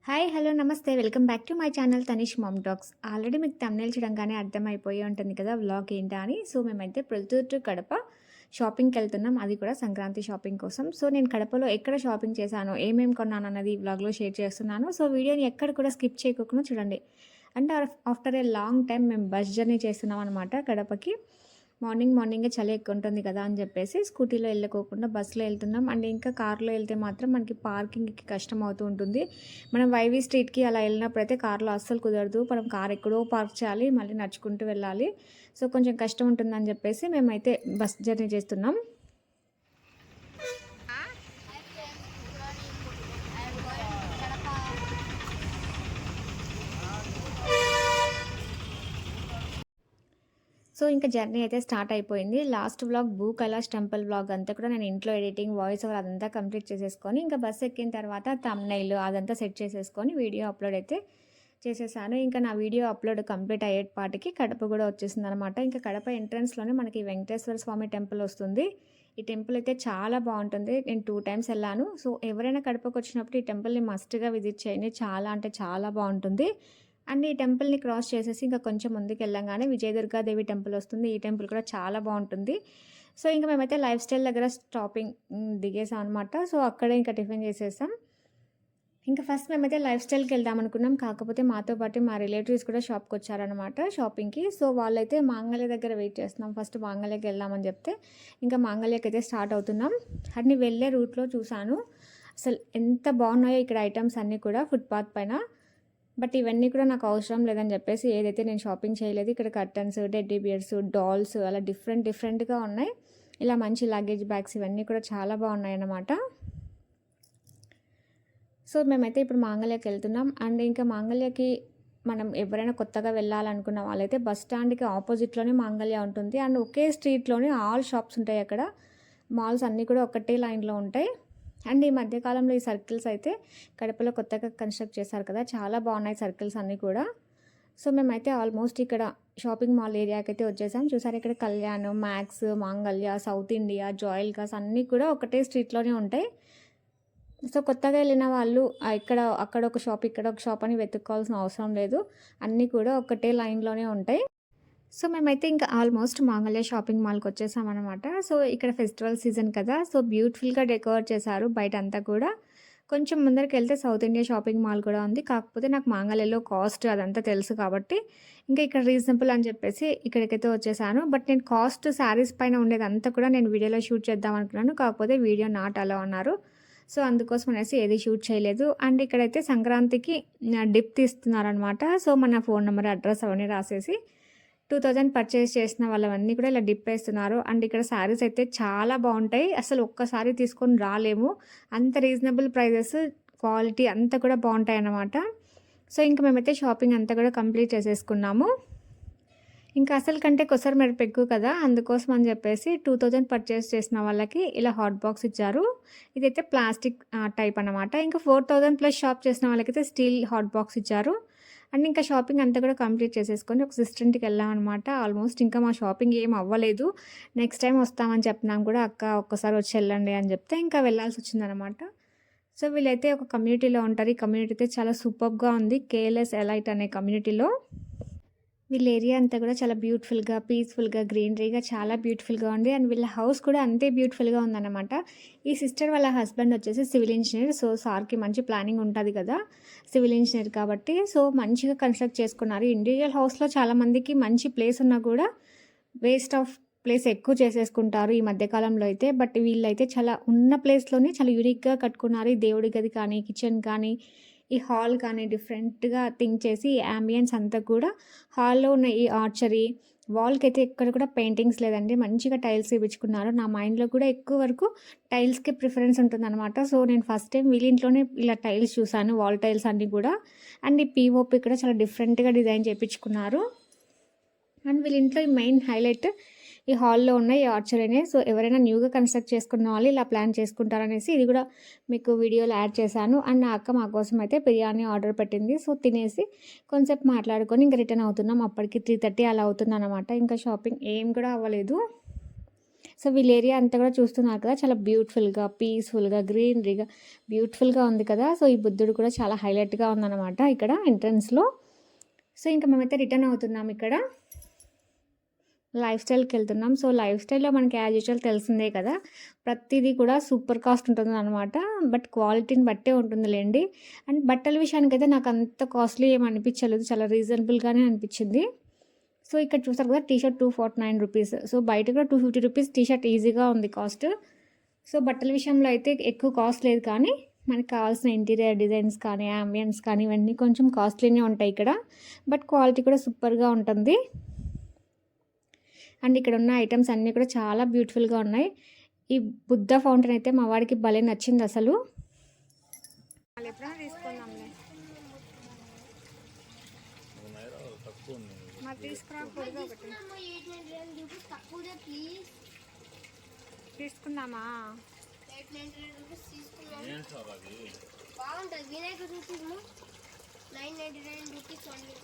Hi hello నమస్తే welcome back to my channel Tanish mom talks. Already మీకు thumbnail చూడంగానే అర్థమైపోయి ఉంటుంది కదా వ్లాగ్ ఏంటా అని. సో మేమైతే ప్రొద్దుటూరు టు కడప షాపింగ్కి వెళ్తున్నాం, అది కూడా సంక్రాంతి షాపింగ్ కోసం. సో నేను కడపలో ఎక్కడ షాపింగ్ చేశాను, ఏమేమి కొన్నాను అన్నది ఈ వ్లాగ్లో షేర్ చేస్తున్నాను. సో వీడియోని ఎక్కడ కూడా స్కిప్ చేయకుండా చూడండి. అంటే ఆఫ్టర్ ఏ లాంగ్ టైం మేము బస్ జర్నీ చేస్తున్నాం అనమాట కడపకి. మార్నింగే చలి ఎక్కువ ఉంటుంది కదా అని చెప్పేసి స్కూటీలో వెళ్ళకోకుండా బస్సులో వెళ్తున్నాం. అండ్ ఇంకా కార్లో వెళ్తే మాత్రం మనకి పార్కింగ్కి కష్టం అవుతూ ఉంటుంది. మనం వైవీ స్ట్రీట్కి అలా వెళ్ళినప్పుడైతే కార్లో అస్సలు కుదరదు. మనం కార్ ఎక్కడో పార్క్ చేయాలి, మళ్ళీ నడుచుకుంటూ వెళ్ళాలి. సో కొంచెం కష్టం ఉంటుందని చెప్పేసి మేమైతే బస్ జర్నీ చేస్తున్నాం. సో ఇంకా జర్నీ అయితే స్టార్ట్ అయిపోయింది. లాస్ట్ వ్లాగ్ భూ కైలాష్ టెంపుల్ వ్లాగ్ అంతా కూడా నేను ఇంట్లో ఎడిటింగ్, వాయిస్ ఓవర్ అదంతా కంప్లీట్ చేసేసుకొని ఇంకా బస్ ఎక్కిన తర్వాత థంబ్నెయిల్ అదంతా సెట్ చేసేసుకొని వీడియో అప్లోడ్ అయితే చేసేసాను. ఇంకా నా వీడియో అప్లోడ్ కంప్లీట్ అయ్యేపాటికి కడప కూడా వచ్చేసింది అనమాట. ఇంకా కడప ఎంట్రన్స్లోనే మనకి వెంకటేశ్వర స్వామి టెంపుల్ వస్తుంది. ఈ టెంపుల్ అయితే చాలా బాగుంటుంది. నేను 2 టైమ్స్ వెళ్ళాను. సో ఎవరైనా కడపకు వచ్చినప్పుడు ఈ టెంపుల్ని మస్ట్గా విజిట్ చేయండి. చాలా అంటే చాలా బాగుంటుంది. అండ్ ఈ టెంపుల్ని క్రాస్ చేసేసి ఇంకా కొంచెం ముందుకు వెళ్ళంగానే విజయదుర్గాదేవి టెంపుల్ వస్తుంది. ఈ టెంపుల్ కూడా చాలా బాగుంటుంది. సో ఇంకా మేమైతే లైఫ్ స్టైల్ దగ్గర స్టాపింగ్ దిగేసాం అనమాట. సో అక్కడే ఇంకా టిఫిన్ చేసేసాం. ఇంకా ఫస్ట్ మేమైతే లైఫ్ స్టైల్కి వెళ్దాం అనుకున్నాం. కాకపోతే మాతో పాటు మా రిలేటివ్స్ కూడా షాప్కి వచ్చారనమాట షాపింగ్కి. సో వాళ్ళైతే మాంగళ్య దగ్గర వెయిట్ చేస్తున్నాం. ఫస్ట్ మాంగళ్యకి వెళ్దామని చెప్తే ఇంకా మాంగళ్యకి అయితే స్టార్ట్ అవుతున్నాం. అన్ని వెళ్ళే రూట్లో చూశాను. అసలు ఎంత బాగున్నాయో ఇక్కడ ఐటమ్స్ అన్నీ కూడా ఫుట్పాత్ పైన. బట్ ఇవన్నీ కూడా నాకు అవసరం లేదని చెప్పేసి ఏదైతే నేను షాపింగ్ చేయలేదు. ఇక్కడ కర్టన్స్, టెడ్డీ బియర్స్, డాల్స్ అలా డిఫరెంట్గా ఉన్నాయి. ఇలా మంచి లగేజ్ బ్యాగ్స్ ఇవన్నీ కూడా చాలా బాగున్నాయి అన్నమాట. సో మేమైతే ఇప్పుడు మాంగళ్యకి వెళ్తున్నాం. అండ్ ఇంకా మాంగళ్యకి మనం ఎవరైనా కొత్తగా వెళ్ళాలనుకున్న వాళ్ళైతే బస్ స్టాండ్కి ఆపోజిట్లోనే మాంగళ్య ఉంటుంది. అండ్ ఒకే స్ట్రీట్లోనే ఆల్ షాప్స్ ఉంటాయి. అక్కడ మాల్స్ అన్నీ కూడా ఒకటే లైన్లో ఉంటాయి. అండ్ ఈ మధ్యకాలంలో ఈ సర్కిల్స్ అయితే కడపలో కొత్తగా కన్స్ట్రక్ట్ చేశారు కదా, చాలా బాగున్నాయి సర్కిల్స్ అన్నీ కూడా. సో మేమైతే ఆల్మోస్ట్ ఇక్కడ షాపింగ్ మాల్ ఏరియాకి అయితే వచ్చేసాం. చూసారు ఇక్కడ కళ్యాణ్, మ్యాక్స్, మాంగళ్య, సౌత్ ఇండియా, జాయిల్కాస్ అన్నీ కూడా ఒకటే స్ట్రీట్లోనే ఉంటాయి. సో కొత్తగా వెళ్ళిన వాళ్ళు అక్కడ ఒక షాప్, ఇక్కడ ఒక షాప్ అని వెతుక్కోవాల్సిన అవసరం లేదు. అన్నీ కూడా ఒకటే లైన్లోనే ఉంటాయి. సో మేమైతే ఇంకా ఆల్మోస్ట్ మాంగళ్య షాపింగ్ మాల్కి వచ్చేసామన్నమాట. సో ఇక్కడ ఫెస్టివల్ సీజన్ కదా, సో బ్యూటిఫుల్గా డెకరేట్ చేశారు బయట అంతా కూడా. కొంచెం ముందరికి వెళ్తే సౌత్ ఇండియా షాపింగ్ మాల్ కూడా ఉంది. కాకపోతే నాకు మాంగళ్యలో కాస్ట్ అదంతా తెలుసు కాబట్టి ఇంకా ఇక్కడ రీజనబుల్ అని చెప్పేసి ఇక్కడికైతే వచ్చేసాను. బట్ నేను కాస్ట్ శారీస్ పైన ఉండేదంతా కూడా నేను వీడియోలో షూట్ చేద్దాం అనుకున్నాను. కాకపోతే వీడియో నాట్ అలా అన్నారు. సో అందుకోసం అనేసి ఏది షూట్ చేయలేదు. అండ్ ఇక్కడైతే సంక్రాంతికి డిప్ తీస్తున్నారనమాట. సో మన ఫోన్ నెంబర్, అడ్రస్ అవన్నీ రాసేసి 2000 పర్చేస్ చేసిన వాళ్ళవన్నీ కూడా ఇలా డిప్ వేస్తున్నారు. అండ్ ఇక్కడ శారీస్ అయితే చాలా బాగుంటాయి. అసలు ఒక్కసారి తీసుకొని రాలేము, అంత రీజనబుల్ ప్రైజెస్, క్వాలిటీ అంతా కూడా బాగుంటాయి అన్నమాట. సో ఇంకా మేమైతే షాపింగ్ అంతా కూడా కంప్లీట్ చేసేసుకున్నాము. ఇంకా అసలు కంటే కొసరు మెరుపు ఎక్కువ కదా, అందుకోసం అని చెప్పేసి 2000 పర్చేస్ చేసిన వాళ్ళకి ఇలా హాట్ బాక్స్ ఇచ్చారు. ఇదైతే ప్లాస్టిక్ టైప్ అనమాట. ఇంకా 4000 ప్లస్ షాప్ చేసిన వాళ్ళకైతే స్టీల్ హాట్ బాక్స్ ఇచ్చారు. అండ్ ఇంకా షాపింగ్ అంతా కూడా కంప్లీట్ చేసేసుకొని ఒక సిస్టర్కి వెళ్ళామన్నమాట. ఆల్మోస్ట్ ఇంకా మా షాపింగ్ ఏం అవ్వలేదు. నెక్స్ట్ టైం వస్తామని చెప్పినాం కూడా, అక్క ఒక్కసారి వచ్చి వెళ్ళండి అని చెప్తే ఇంకా వెళ్ళాల్సి వచ్చిందనమాట. సో వీళ్ళైతే ఒక కమ్యూనిటీలో ఉంటారు. ఈ కమ్యూనిటీ అయితే చాలా సూపర్గా ఉంది. కేఎల్ఎస్ ఎలైట్ అనే కమ్యూనిటీలో వీళ్ళ ఏరియా అంతా కూడా చాలా బ్యూటిఫుల్గా, పీస్ఫుల్గా, గ్రీనరీగా చాలా బ్యూటిఫుల్గా ఉంది. అండ్ వీళ్ళ హౌస్ కూడా అంతే బ్యూటిఫుల్గా ఉందన్నమాట. ఈ సిస్టర్ వాళ్ళ హస్బెండ్ వచ్చేసి సివిల్ ఇంజనీర్. సో సార్కి మంచి ప్లానింగ్ ఉంటుంది కదా, సివిల్ ఇంజనీర్ కాబట్టి. సో మంచిగా కన్స్ట్రక్ట్ చేసుకున్నారు. ఇండివిజువల్ హౌస్లో చాలామందికి మంచి ప్లేస్ ఉన్నా కూడా వేస్ట్ ఆఫ్ ప్లేస్ ఎక్కువ చేసేసుకుంటారు ఈ మధ్యకాలంలో అయితే. బట్ వీళ్ళైతే చాలా ఉన్న ప్లేస్లోనే చాలా యూనిక్గా కట్టుకున్నారు. ఈ దేవుడి గది కానీ, కిచెన్ కానీ, ఈ హాల్ కానీ డిఫరెంట్గా థింక్ చేసి ఈ అంబియన్స్ అంతా కూడా, హాల్లో ఉన్న ఈ ఆర్చరీ వాల్కి అయితే ఎక్కడ కూడా పెయింటింగ్స్ లేదండి, మంచిగా టైల్స్ వేయించుకున్నారు. నా మైండ్లో కూడా ఎక్కువ వరకు టైల్స్కి ప్రిఫరెన్స్ ఉంటుందన్నమాట. సో నేను ఫస్ట్ టైం వీళ్ళింట్లోనే ఇలా టైల్స్ చూసాను, వాల్ టైల్స్ అన్నీ కూడా. అండ్ ఈ పీఓపీ కూడా చాలా డిఫరెంట్గా డిజైన్ చేయించుకున్నారు. అండ్ వీళ్ళింట్లో ఈ మెయిన్ హైలైట్ ఈ హాల్లో ఉన్న ఈ ఆర్చరీనే. సో ఎవరైనా న్యూగా కన్స్ట్రక్ట్ చేసుకున్న వాళ్ళు ఇలా ప్లాన్ చేసుకుంటారనేసి ఇది కూడా మీకు వీడియోలో యాడ్ చేశాను. అండ్ నా అక్క మా కోసం అయితే బిర్యానీ ఆర్డర్ పెట్టింది. సో తినేసి కొంచెంసేపు మాట్లాడుకొని ఇంకా రిటర్న్ అవుతున్నాం. అప్పటికి 3:30 అలా అవుతుంది అనమాట. ఇంకా షాపింగ్ ఏం కూడా అవ్వలేదు. సో వీళ్ళ ఏరియా అంతా కూడా చూస్తున్నారు కదా, చాలా బ్యూటిఫుల్గా, పీస్ఫుల్గా, గ్రీనరీగా బ్యూటిఫుల్గా ఉంది కదా. సో ఈ బుద్ధుడు కూడా చాలా హైలైట్గా ఉందన్నమాట ఇక్కడ ఎంట్రన్స్లో. సో ఇంకా మేమైతే రిటర్న్ అవుతున్నాం. ఇక్కడ లైఫ్ స్టైల్కి వెళ్తున్నాం. సో లైఫ్ స్టైల్లో మనకి యాజ్ యూజువల్ తెలిసిందే కదా, ప్రతిదీ కూడా సూపర్ కాస్ట్ ఉంటుంది అనమాట. బట్ క్వాలిటీని బట్టే ఉంటుందిలేండి. అండ్ బట్టల విషయానికైతే నాకు అంత కాస్ట్లీ ఏమి అనిపించలేదు, చాలా రీజనబుల్గానే అనిపించింది. సో ఇక్కడ చూసారు కదా, టీషర్ట్ 249 రూపీస్. సో బయట కూడా 250 రూపీస్ టీషర్ట్ ఈజీగా ఉంది కాస్ట్. సో బట్టల విషయంలో అయితే ఎక్కువ కాస్ట్ లేదు, కానీ మనకి కావాల్సిన ఇంటీరియర్ డిజైన్స్ కానీ, అంబియన్స్ కానీ ఇవన్నీ కొంచెం కాస్ట్లీనే ఉంటాయి ఇక్కడ. బట్ క్వాలిటీ కూడా సూపర్గా ఉంటుంది. అండ్ ఇక్కడ ఉన్న ఐటమ్స్ అన్నీ కూడా చాలా బ్యూటిఫుల్గా ఉన్నాయి. ఈ బుద్ధ ఫౌంటైన్ అయితే మా వాడికి భలే నచ్చింది అసలు. ఎప్పుడైనా తీసుకుందాంలే, మరి తీసుకురాకూడదు ఒకటి తీసుకుందామా? బాగుంటుంది. వినాయక చూసి 999 రూపీస్ ఓన్లీ.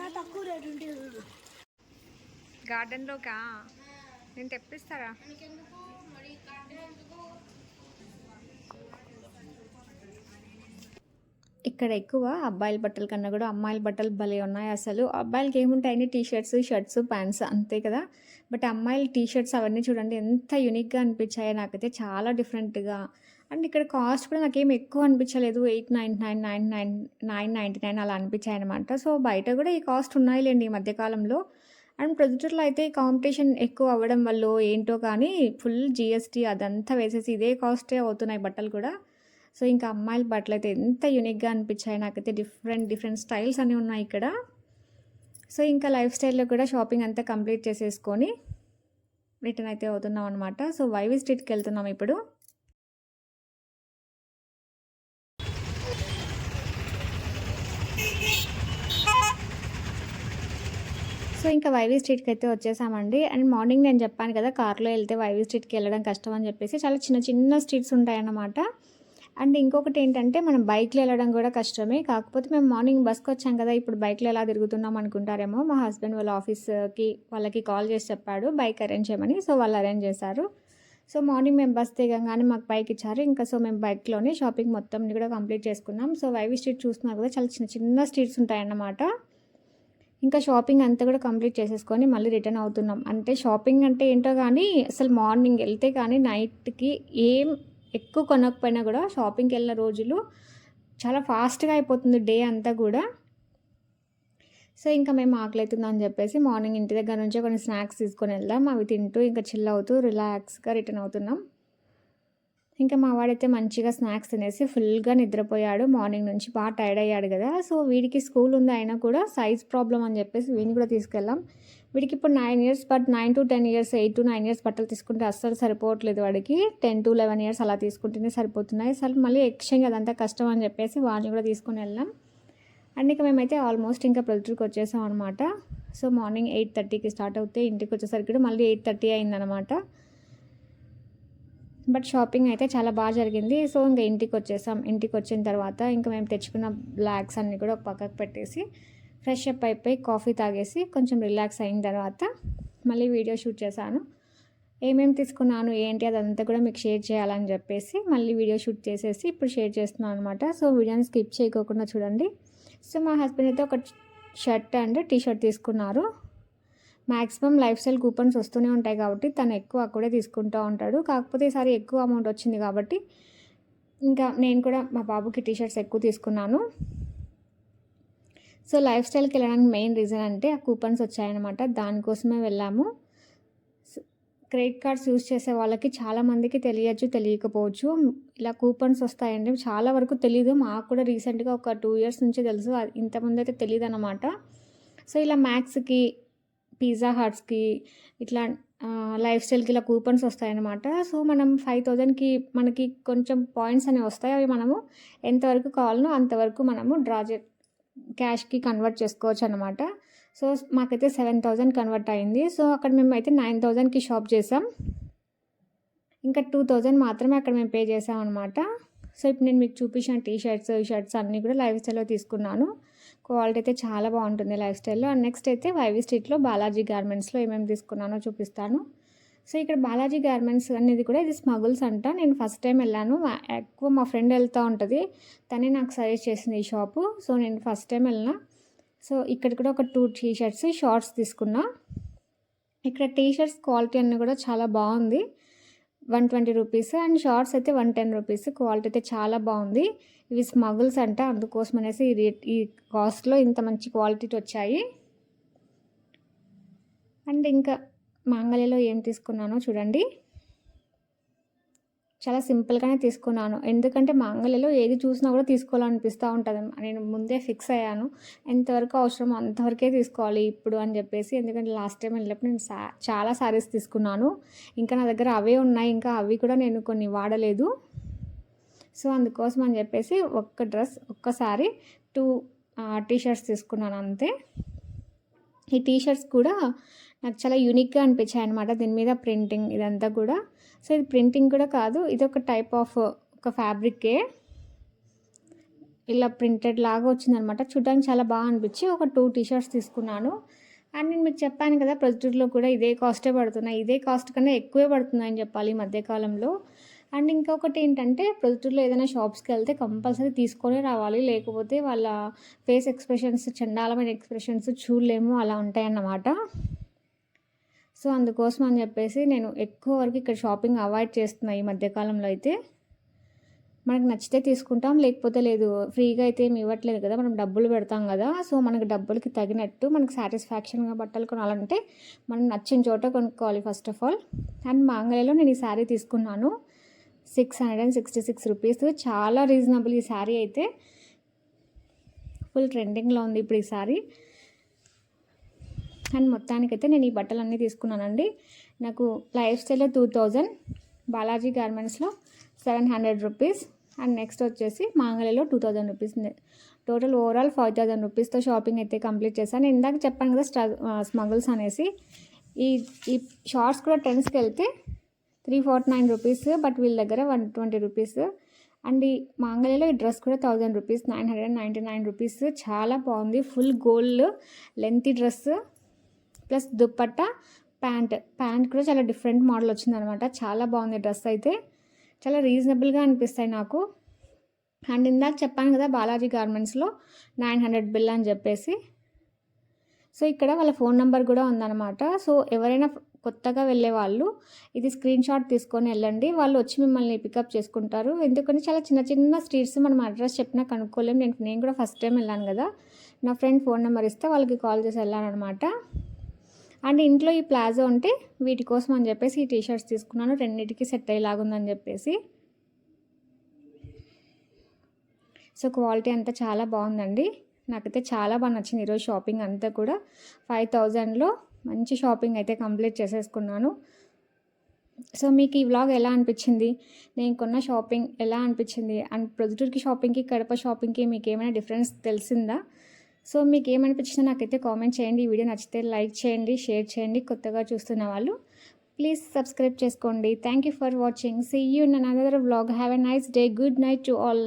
నా తక్కువ రేటు ఉంటుంది. గార్డెన్లోకా నేను తెప్పిస్తారా? ఇక్కడ ఎక్కువ అబ్బాయిల బట్టల కన్నా కూడా అమ్మాయిల బట్టలు భలే ఉన్నాయి అసలు. అబ్బాయిలకి ఏముంటాయని టీషర్ట్స్, షర్ట్స్, ప్యాంట్స్ అంతే కదా. బట్ అమ్మాయిల టీషర్ట్స్ అవన్నీ చూడండి ఎంత యూనిక్గా అనిపించాయో నాకైతే, చాలా డిఫరెంట్గా. అండ్ ఇక్కడ కాస్ట్ కూడా నాకేం ఎక్కువ అనిపించలేదు, 899, 999 అలా అనిపించాయి అనమాట. సో బయట కూడా ఈ కాస్ట్ ఉన్నాయిలేండి ఈ మధ్యకాలంలో. అండ్ ప్రొద్దుటూరులో అయితే కాంపిటీషన్ ఎక్కువ అవ్వడం వల్ల ఏంటో కానీ ఫుల్ జిఎస్టీ అదంతా వేసేసి ఇదే కాస్టే అవుతున్నాయి బట్టలు కూడా. సో ఇంకా అమ్మాయిల బట్టలు అయితే ఎంత యూనిక్గా అనిపించాయి నాకైతే. డిఫరెంట్ స్టైల్స్ అన్నీ ఉన్నాయి ఇక్కడ. సో ఇంకా లైఫ్ స్టైల్లో కూడా షాపింగ్ అంతా కంప్లీట్ చేసేసుకొని రిటర్న్ అయితే అవుతున్నాం అనమాట. సో వైవి స్ట్రీట్కి వెళ్తున్నాం ఇప్పుడు. సో ఇంకా వైవి స్ట్రీట్కి అయితే వచ్చేసామండి. అండ్ మార్నింగ్ నేను చెప్పాను కదా, కార్లో వెళ్తే వైవి స్ట్రీట్కి వెళ్ళడం కష్టం అని చెప్పేసి, చాలా చిన్న స్ట్రీట్స్ ఉంటాయన్నమాట. అండ్ ఇంకొకటి ఏంటంటే, మనం బైక్లో వెళ్ళడం కూడా కష్టమే. కాకపోతే మేము మార్నింగ్ బస్కి వచ్చాం కదా, ఇప్పుడు బైక్లో ఎలా తిరుగుతున్నాం అనుకుంటారేమో. మా హస్బెండ్ వాళ్ళ ఆఫీస్కి వాళ్ళకి కాల్ చేసి చెప్పాడు బైక్ అరేంజ్ చేయమని. సో వాళ్ళు అరేంజ్ చేశారు. సో మార్నింగ్ మేము బస్ దిగంగానే మాకు బైక్ ఇచ్చారు. ఇంకా సో మేము బైక్లోనే షాపింగ్ మొత్తం కూడా కంప్లీట్ చేసుకున్నాం. సో వైవి స్ట్రీట్ చూస్తున్నారు కదా, చాలా చిన్న స్ట్రీట్స్ ఉంటాయన్నమాట. ఇంకా షాపింగ్ అంతా కూడా కంప్లీట్ చేసేసుకొని మళ్ళీ రిటర్న్ అవుతున్నాం. అంటే షాపింగ్ అంటే ఏంటో కానీ, అసలు మార్నింగ్ వెళ్తే కానీ నైట్కి ఏం ఎక్కువ కొనకపోయినా కూడా షాపింగ్కి వెళ్ళిన రోజులు చాలా ఫాస్ట్గా అయిపోతుంది డే అంతా కూడా. సో ఇంకా మేము ఆకలి అవుతుందని చెప్పేసి మార్నింగ్ ఇంటి దగ్గర నుంచే కొన్ని స్నాక్స్ తీసుకొని వెళ్దాం, అవి తింటూ ఇంకా చిల్ అవుతూ రిలాక్స్గా రిటర్న్ అవుతున్నాం. ఇంకా మా వాడైతే మంచిగా స్నాక్స్ తినేసి ఫుల్గా నిద్రపోయాడు. మార్నింగ్ నుంచి బాగా టైర్డ్ అయ్యాడు కదా. సో వీడికి స్కూల్ ఉంది అయినా కూడా సైజ్ ప్రాబ్లం అని చెప్పేసి వీడిని కూడా తీసుకెళ్ళాం. వీడికి ఇప్పుడు 9 years, but 9 to 10 years, 8 to 9 years బట్టలు తీసుకుంటే అస్సలు సరిపోవట్లేదు వాడికి. 10 to 11 ఇయర్స్ అలా తీసుకుంటేనే సరిపోతున్నాయి. అసలు మళ్ళీ ఎక్స్చేంజ్ అదంతా కష్టం అని చెప్పేసి వాడిని కూడా తీసుకొని వెళ్ళాం. అండ్ ఇంకా మేమైతే ఆల్మోస్ట్ ఇంకా ప్రొద్దుటూరుకి వచ్చేసాం అనమాట. సో మార్నింగ్ 8:30కి స్టార్ట్ అవుతే ఇంటికి వచ్చేసరికి మళ్ళీ 8:30 అయిందనమాట. బట్ షాపింగ్ అయితే చాలా బాగా జరిగింది. సో ఇంకా ఇంటికి వచ్చేసాం. ఇంటికి వచ్చిన తర్వాత ఇంకా మేము తెచ్చుకున్న బ్యాగ్స్ అన్నీ కూడా ఒక పక్కకు పెట్టేసి ఫ్రెష్ అప్ అయిపోయి కాఫీ తాగేసి కొంచెం రిలాక్స్ అయిన తర్వాత మళ్ళీ వీడియో షూట్ చేశాను. ఏమేమి తీసుకున్నాను ఏంటి అదంతా కూడా మీకు షేర్ చేయాలని చెప్పేసి మళ్ళీ వీడియో షూట్ చేసేసి ఇప్పుడు షేర్ చేస్తున్నాను అనమాట. సో వీడియోని స్కిప్ చేయకోకుండా చూడండి. సో మా హస్బెండ్ అయితే ఒక షర్ట్ అండ్ టీషర్ట్ తీసుకున్నారు. మ్యాక్సిమం లైఫ్ స్టైల్ కూపన్స్ వస్తూనే ఉంటాయి కాబట్టి తను ఎక్కువ అక్కడే తీసుకుంటూ ఉంటాడు. కాకపోతే ఈసారి ఎక్కువ అమౌంట్ వచ్చింది కాబట్టి ఇంకా నేను కూడా మా బాబుకి టీషర్ట్స్ ఎక్కువ తీసుకున్నాను. సో లైఫ్ స్టైల్కి వెళ్ళడానికి మెయిన్ రీజన్ అంటే ఆ కూపన్స్ వచ్చాయన్నమాట, దానికోసమే వెళ్ళాము. క్రెడిట్ కార్డ్స్ యూజ్ చేసే వాళ్ళకి చాలామందికి తెలియకపోవచ్చు, ఇలా కూపన్స్ వస్తాయండి. చాలా వరకు తెలీదు, మాకు కూడా రీసెంట్గా ఒక 2 ఇయర్స్ నుంచి తెలుసు, ఇంతకుముందు అయితే తెలియదు అనమాట. సో ఇలా మ్యాక్స్కి, పిజ్జా హట్స్కి, ఇట్లా లైఫ్ స్టైల్కి ఇలా కూపన్స్ వస్తాయన్నమాట. సో మనం 5,000కి మనకి కొంచెం పాయింట్స్ అనేవి వస్తాయి. అవి మనము ఎంతవరకు కావాలనో అంతవరకు మనము క్యాష్కి కన్వర్ట్ చేసుకోవచ్చు అనమాట. సో మాకైతే 7,000 కన్వర్ట్ అయింది. సో అక్కడ మేము అయితే 9,000కి షాప్ చేసాం. ఇంకా 2,000 మాత్రమే అక్కడ మేము పే చేసాం అనమాట. సో ఇప్పుడు నేను మీకు చూపించిన టీ షర్ట్స్ అన్నీ కూడా లైఫ్ స్టైల్లో తీసుకున్నాను. క్వాలిటీ అయితే చాలా బాగుంటుంది లైఫ్ స్టైల్లో. అండ్ నెక్స్ట్ అయితే వైవి స్ట్రీట్లో బాలాజీ గార్మెంట్స్లో ఏమేమి తీసుకున్నానో చూపిస్తాను. సో ఇక్కడ బాలాజీ గార్మెంట్స్ అనేది కూడా ఇది స్మగుల్స్ అంట. నేను ఫస్ట్ టైం వెళ్ళాను. ఎక్కువ మా ఫ్రెండ్ వెళ్తూ ఉంటుంది, తనే నాకు సజెస్ట్ చేసింది ఈ షాపు. సో నేను ఫస్ట్ టైం వెళ్ళిన. సో ఇక్కడ కూడా ఒక 2 టీ షర్ట్స్ షార్ట్స్ తీసుకున్నా. ఇక్కడ టీ షర్ట్స్ క్వాలిటీ అన్నీ కూడా చాలా బాగుంది. 120 రూపీస్ అండ్ షార్ట్స్ అయితే 110 రూపీస్. క్వాలిటీ అయితే చాలా బాగుంది. ఇవి స్మగుల్స్ అంట, అందుకోసం అనేసి ఈ కాస్ట్లో ఇంత మంచి క్వాలిటీ వచ్చాయి. అండ్ ఇంకా మాంగళ్యలో ఏం తీసుకున్నానో చూడండి. చాలా సింపుల్గానే తీసుకున్నాను, ఎందుకంటే మాంగళ్యలో ఏది చూసినా కూడా తీసుకోవాలనిపిస్తూ ఉంటుంది. నేను ముందే ఫిక్స్ అయ్యాను, ఎంతవరకు అవసరమో అంతవరకే తీసుకోవాలి ఇప్పుడు అని చెప్పేసి. ఎందుకంటే లాస్ట్ టైం వెళ్ళినప్పుడు నేను చాలా శారీస్ తీసుకున్నాను, ఇంకా నా దగ్గర అవే ఉన్నాయి, ఇంకా అవి కూడా నేను కొన్ని వాడలేదు. సో అందుకోసం అని చెప్పేసి ఒక్కసారి 2 టీ షర్ట్స్ తీసుకున్నాను అంతే. ఈ టీ షర్ట్స్ కూడా నాకు చాలా యూనిక్గా అనిపించాయి అనమాట. దీని మీద ప్రింటింగ్ ఇదంతా కూడా. సో ఇది ప్రింటింగ్ కూడా కాదు, ఇది ఒక టైప్ ఆఫ్ ఒక ఫ్యాబ్రికే ఇలా ప్రింటెడ్ లాగా వచ్చిందనమాట. చూడడానికి చాలా బాగా అనిపించి ఒక 2 టీ షర్ట్స్ తీసుకున్నాను. అండ్ నేను మీకు చెప్పాను కదా, ప్రొద్దుటూరులో కూడా ఇదే కాస్టే పడుతున్నాయి, ఇదే కాస్ట్ కన్నా ఎక్కువే పడుతున్నాయని చెప్పాలి ఈ మధ్యకాలంలో. అండ్ ఇంకొకటి ఏంటంటే, ప్రొద్దుటూరులో ఏదైనా షాప్స్కి వెళ్తే కంపల్సరీ తీసుకొని రావాలి, లేకపోతే వాళ్ళ ఫేస్ ఎక్స్ప్రెషన్స్, చండాలమైన ఎక్స్ప్రెషన్స్ చూడలేము, అలా ఉంటాయన్నమాట. సో అందుకోసం అని చెప్పేసి నేను ఎక్కువ వరకు ఇక్కడ షాపింగ్ అవాయిడ్ చేస్తున్నాను ఈ మధ్యకాలంలో. అయితే మనకు నచ్చితే తీసుకుంటాం, లేకపోతే లేదు. ఫ్రీగా అయితే ఏమి ఇవ్వట్లేదు కదా, మనం డబ్బులు పెడతాం కదా. సో మనకు డబ్బులకి తగినట్టు మనకు సాటిస్ఫాక్షన్గా బట్టలు కొనాలంటే మనం నచ్చిన చోట కొనుక్కోవాలి ఫస్ట్ ఆఫ్ ఆల్. అండ్ మాంగళ్యలో నేను ఈ శారీ తీసుకున్నాను 666 రూపీస్. చాలా రీజనబుల్ ఈ శారీ అయితే. ఫుల్ ట్రెండింగ్లో ఉంది ఇప్పుడు ఈ శారీ. అండ్ మొత్తానికైతే నేను ఈ బట్టలన్నీ తీసుకున్నానండి. నాకు లైఫ్ స్టైల్లో 2000, బాలాజీ గార్మెంట్స్లో 700 రూపీస్, అండ్ నెక్స్ట్ వచ్చేసి మాంగళ్యలో 2000 రూపీస్. టోటల్ ఓవరాల్ 5000 రూపీస్తో షాపింగ్ అయితే కంప్లీట్ చేశాను. నేను ఇందాక చెప్పాను కదా స్మగుల్స్ అనేసి. ఈ షార్ట్స్ కూడా ట్రెండ్స్కి వెళ్తే 349 రూపీస్, బట్ వీళ్ళ దగ్గర 120 రూపీస్. అండ్ ఈ మాంగళ్యలో ఈ డ్రెస్ కూడా 1000 రూపీస్, 999 రూపీస్. చాలా బాగుంది. Full gold lengthy dress plus dupatta, pant కూడా చాలా డిఫరెంట్ మోడల్ వచ్చిందనమాట. చాలా బాగుంది డ్రెస్ అయితే. చాలా రీజనబుల్గా అనిపిస్తాయి నాకు. అండ్ ఇందాక చెప్పాను కదా బాలాజీ గార్మెంట్స్లో 900 బిల్ అని చెప్పేసి. సో ఇక్కడ వాళ్ళ ఫోన్ నెంబర్ కూడా ఉందన్నమాట. సో ఎవరైనా కొత్తగా వెళ్ళే వాళ్ళు ఇది స్క్రీన్ షాట్ తీసుకొని వెళ్ళండి, వాళ్ళు వచ్చి మిమ్మల్ని పికప్ చేసుకుంటారు. ఎందుకంటే చాలా చిన్న చిన్న స్ట్రీట్స్, మనం అడ్రస్ చెప్పినా కనుక్కోలేము. నేను కూడా ఫస్ట్ టైం వెళ్ళాను కదా, నా ఫ్రెండ్ ఫోన్ నెంబర్ ఇస్తే వాళ్ళకి కాల్ చేసి వెళ్ళాను అనమాట. అండ్ ఇంట్లో ఈ ప్లాజో ఉంటే వీటి కోసం అని చెప్పేసి ఈ టీషర్ట్స్ తీసుకున్నాను, రెండింటికి సెట్ అయ్యేలాగుందని చెప్పేసి. సో క్వాలిటీ అంతా చాలా బాగుందండి, నాకైతే చాలా బాగా నచ్చింది. ఈరోజు షాపింగ్ అంతా కూడా 5000లో మంచి షాపింగ్ అయితే కంప్లీట్ చేసేసుకున్నాను. సో మీకు ఈ వ్లాగ్ ఎలా అనిపించింది, నేను కొన్న షాపింగ్ ఎలా అనిపించింది, అండ్ ప్రొద్దుటూరుకి షాపింగ్కి కడప షాపింగ్కి మీకు ఏమైనా డిఫరెన్స్ తెలిసిందా? సో మీకు ఏమనిపించిందో నాకైతే కామెంట్ చేయండి. ఈ వీడియో నచ్చితే లైక్ చేయండి, షేర్ చేయండి. కొత్తగా చూస్తున్న వాళ్ళు ప్లీజ్ సబ్స్క్రైబ్ చేసుకోండి. Thank you for watching. See you in another vlog. Have a nice day. Good night to all.